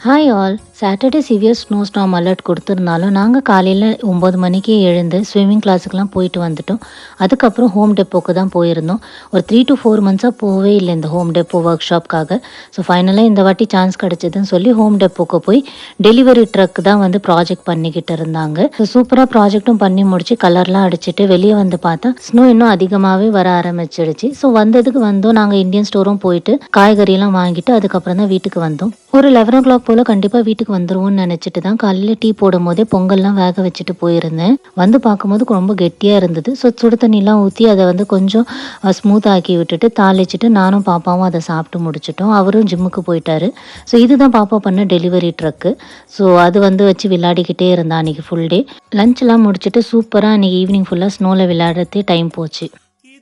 Hi all. Saturday severe snow storm alert கொடுத்துருந்தாலும் நாங்கள் காலையில் 9 மணிக்கே எழுந்து ஸ்விம்மிங் கிளாஸுக்கெலாம் போயிட்டு வந்துட்டோம். அதுக்கப்புறம் ஹோம் டெப்போக்கு தான் போயிருந்தோம். ஒரு 3 to 4 மந்த்ஸாக போகவே இல்லை இந்த ஹோம் டெப்போ ஒர்க் ஷாப்காக. ஸோ ஃபைனலாக இந்த வாட்டி சான்ஸ் கிடச்சிதுன்னு சொல்லி ஹோம் டெப்போக்கு போய் டெலிவரி ட்ரக் தான் வந்து ப்ராஜெக்ட் பண்ணிக்கிட்டு இருந்தாங்க. ஸோ சூப்பராக ப்ராஜெக்ட்டும் பண்ணி முடிச்சு கலர்லாம் அடிச்சுட்டு வெளியே வந்து பார்த்தா ஸ்னோ இன்னும் அதிகமாகவே வர ஆரம்பிச்சிடுச்சு. ஸோ வந்ததுக்கு வந்தோம், நாங்கள் இந்தியன் ஸ்டோரும் போயிட்டு காய்கறியெல்லாம் வாங்கிட்டு அதுக்கப்புறம் தான் வீட்டுக்கு வந்தோம். ஒரு 11 o'clock போல் கண்டிப்பாக வீட்டுக்கு வந்துருவோம்னு நினச்சிட்டு தான் காலையில் டீ போடும் போதே பொங்கல்லாம் வேக வச்சுட்டு போயிருந்தேன். வந்து பார்க்கும்போது ரொம்ப கெட்டியாக இருந்தது. ஸோ சுடு தண்ணிலாம் ஊற்றி அதை வந்து கொஞ்சம் ஸ்மூத் ஆக்கி விட்டுட்டு தாளிச்சிட்டு நானும் பாப்பாவும் அதை சாப்பிட்டு முடிச்சிட்டோம். அவரும் ஜிம்முக்கு போயிட்டாரு. ஸோ இதுதான் பாப்பா பண்ண டெலிவரி ட்ரக்கு. ஸோ அது வந்து வச்சு விளையாடிக்கிட்டே இருந்தா அன்றைக்கி ஃபுல் டே. லஞ்செலாம் முடிச்சுட்டு சூப்பராக அன்றைக்கி ஈவினிங் ஃபுல்லாக ஸ்னோவில் விளையாடுறதே டைம் போச்சு.